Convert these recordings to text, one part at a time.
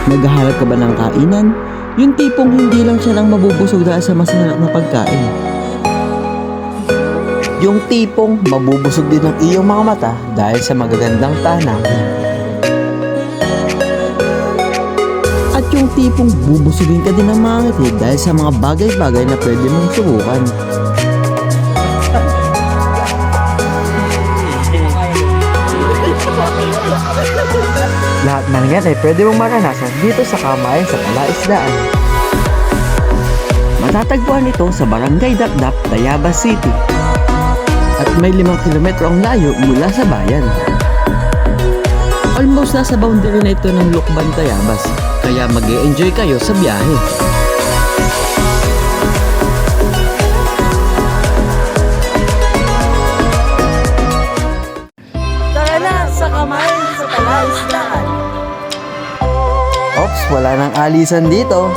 Naghahanap ka ba ng kainan? Yung tipong hindi lang siya lang mabubusog dahil sa masarap na pagkain. Yung tipong mabubusog din ang iyong mga mata dahil sa magagandang tanawin. At yung tipong bubusugin ka din ng mga ngiti dahil sa mga bagay-bagay na pwede mong subukan. Lahat ng yan ay pwede mong maranasan dito sa Kamayan sa Palaisdaan. Matatagpuan ito sa Barangay Dapdap, Tayabas City. At may 5 kilometro ang layo mula sa bayan. Almost nasa boundary na ito ng Lukban, Tayabas, kaya mag-e-enjoy kayo sa biyahe. Tara na sa Kamayan sa Palaisdaan. Ops, wala nang alisan dito.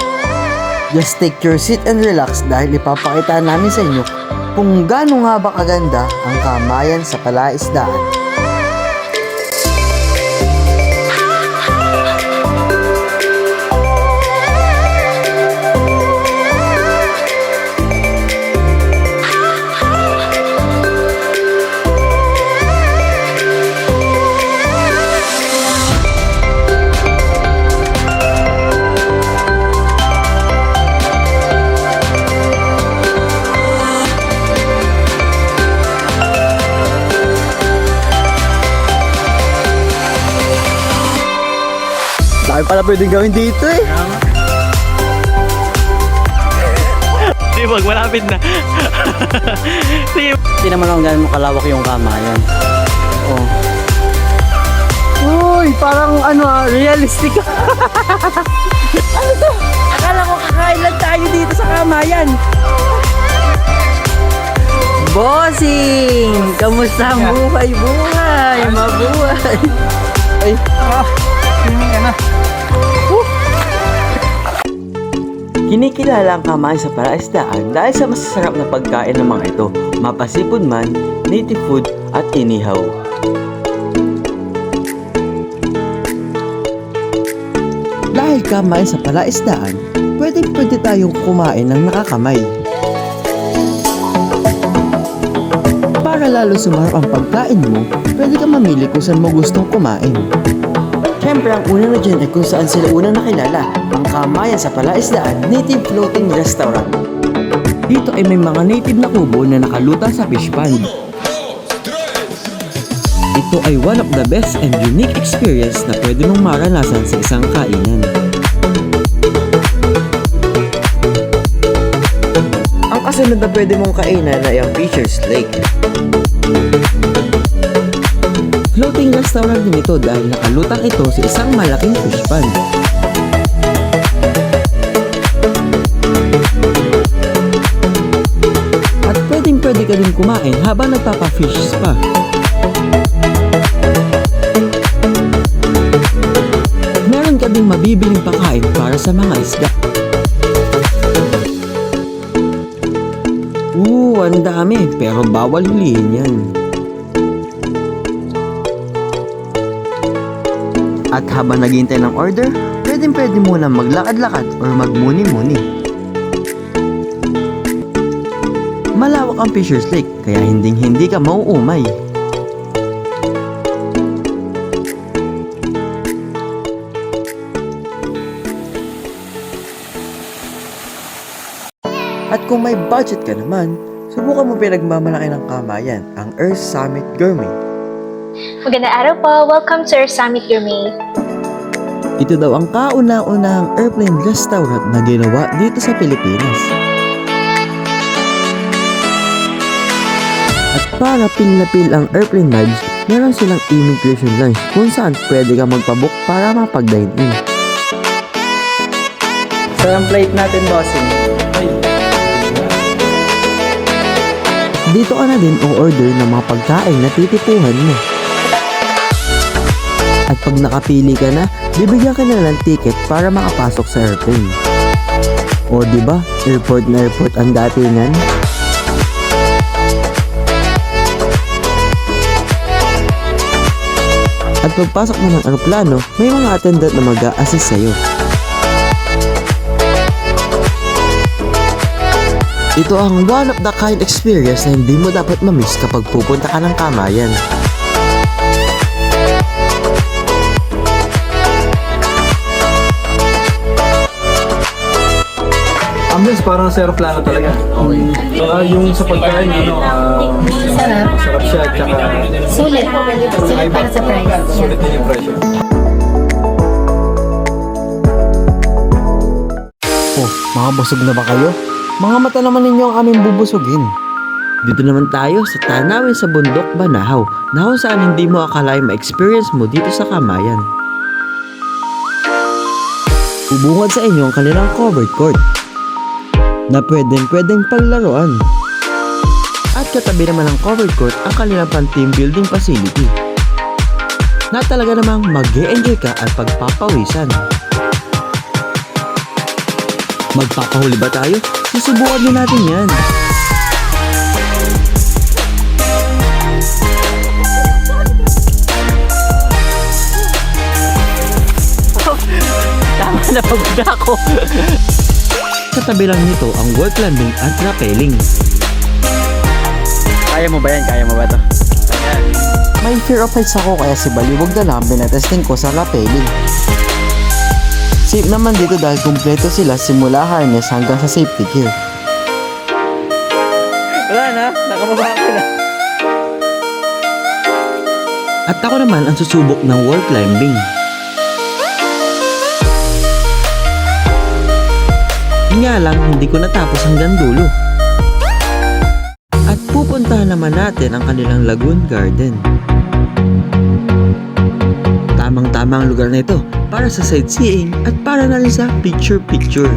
Just take your seat and relax dahil ipapakita namin sa inyo kung gaano nga ba kaganda ang Kamayan sa Palaisdaan. Dahil pala pwedeng gawin dito eh. Sige, wag malapit na. Sige. Hindi naman lang ganun kalawak yung Kamayan. Oh. Uy, parang realistic. Ano to? Akala ko kakain lang tayo dito sa Kamayan. Bossing! Kamusta ang buhay-buhay? Mabuhay! Ay, Kinikilala ang Kamayan sa Palaisdaan dahil sa masasarap na pagkain ng mga ito, mapasipod man, native food at inihaw. Dahil Kamayan sa Palaisdaan, pwede tayong kumain ng nakakamay. Para lalo sumarap ang pagkain mo, pwede ka mamili kung saan mo gustong kumain. Siyempre, ang una na dyan ay kung saan sila unang nakilala, ang Kamayan sa Palaisdaan Native Floating Restaurant. Dito ay may mga native na kubo na nakalutang sa fish pond. Ito ay one of the best and unique experience na pwede mong maranasan sa isang kainan. Ang kasunod na pwede mong kainan ay ang Fisher's Lake. Floating restaurant din ito dahil nakalutang ito sa isang malaking fish pond. At pwede ka din kumain habang nagpapa-fish spa. Meron ka ding mabibiling pakain para sa mga isda. Ang dami, pero bawal hulihin yan. At habang naghihintay ng order, pwede muna maglakad-lakad or magmuni-muni. Malawak ang Fisher's Lake, kaya hindi ka mauumay. At kung may budget ka naman, subukan mo pinagmamalaki ng Kamayan, ang Earth Summit Gourmet. Magandang araw po. Welcome to our Summit Gourmet. Ito daw ang kauna-unahang airplane restaurant na ginawa dito sa Pilipinas. At para pil na pil ang airplane vibes, meron silang immigration lunch kung saan pwede ka magpabook para mapag-dine in. so ang plate natin, bossing. Dito ka na din o-order ng mga pagkain na titipuhan mo. At pag nakapili ka na, bibigyan ka na ng ticket para makapasok sa airplane. O diba, airport na airport ang datingan? At pagpasok mo ng aeroplano, may mga attendant na mag-a-assist sa'yo. Ito ang one of the kind experience na hindi mo dapat mamiss kapag pupunta ka ng Kamayan. Ambience parang sa aeroplano talaga. Okay. Yung sa pagkain, masarap siya, tsaka Sulit. Sulit para sa price. sulit din yung presyo. Oh, mga busog na ba kayo? Mga mata naman ninyo ang aming bubusugin. Dito naman tayo sa tanawin sa bundok Banahaw na kung saan hindi mo akalain ma-experience mo dito sa Kamayan. Ubungad sa inyo ang kanilang covered court na pwedeng paglaruan. At katabi naman ng covered court ang kanilang pan-team building facility na talaga namang mag-e-enjoy ka at pagpapawisan. Magpapahuli ba tayo? Susubukan din natin yan. Tama na pagod ako. Sa tabi lang nito ang wall climbing at rappelling. Kaya mo ba yan? Kaya mo ba to? May fear of heights ako kaya si Baliwag na lang binatesting ko sa rappelling. Safe naman dito dahil kumpleto sila simula harness hanggang sa safety gear. Wala na. Nakababa ako na. At ako naman ang susubok ng wall climbing. Nga lang, hindi ko natapos hanggang dulo. At pupuntahan naman natin ang kanilang lagoon garden. Tamang-tama ang lugar na ito para sa sightseeing at para na rin sa picture-picture.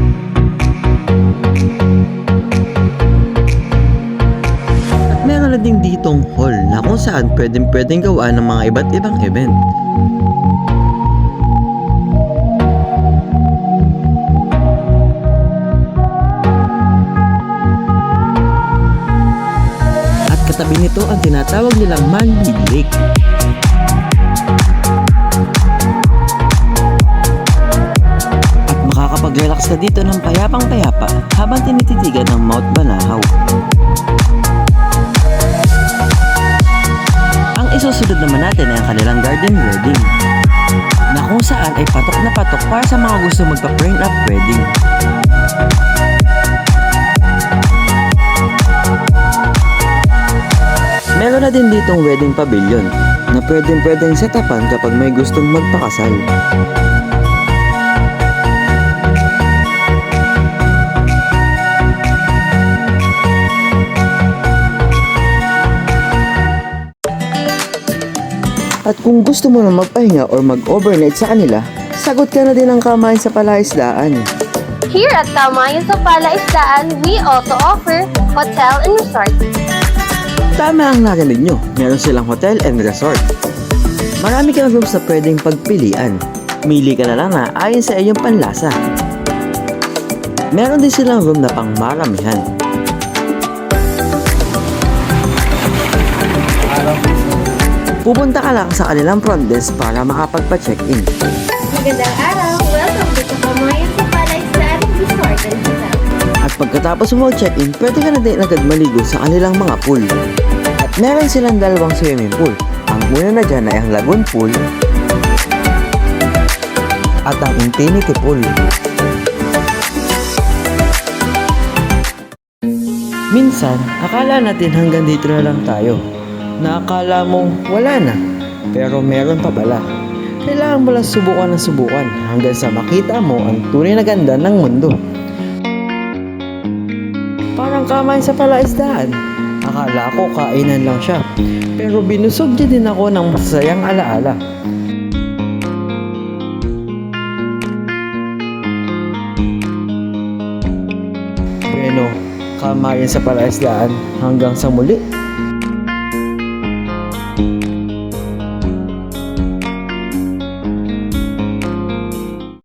At meron na din ditong hall na kung saan pwedeng gawaan ng mga iba't ibang event. At katabi nito ang tinatawag nilang man-made lake. Makakapag-relax ka dito ng payapang-payapa habang tinititigan ng Mount Banahaw. Ang isusunod naman natin ay ang kanilang garden wedding na kung saan ay patok na patok para sa mga gusto magpa-frame up wedding. Meron na din ditong wedding pavilion na pwedeng setapan kapag may gustong magpakasal. At kung gusto mo na magpahinga or mag-overnight sa kanila, sagot ka na din ang Kamayan sa Palaisdaan. Here at Kamayan sa Palaisdaan, we also offer hotel and resort. Tama ang narinig nyo, meron silang hotel and resort. Marami kang rooms na pwedeng pagpilian. Mili ka na lang na ayon sa iyong panlasa. Meron din silang room na pang maramihan. Pupunta ka lang sa kanilang front desk para makapagpa-check-in. Magandang araw. Welcome to Kamayan sa Palaisdaan Resort and Hotel. At pagkatapos mo mag-check-in, pwede ka na din agad maligo sa kanilang mga pool. At meron silang dalawang swimming pool. Ang una na dyan ay ang lagoon pool at ang infinity pool. Minsan, akala natin hanggang dito na lang tayo. Na akala mong wala na, pero meron pa pala. Kailangan mo lang subukan ng subukan hanggang sa makita mo ang tunay na ganda ng mundo. Parang Kamayan sa Palaisdaan. Akala ko kainan lang siya, pero binusog niya din ako ng masasayang alaala. Bueno, Kamayan sa Palaisdaan, hanggang sa muli.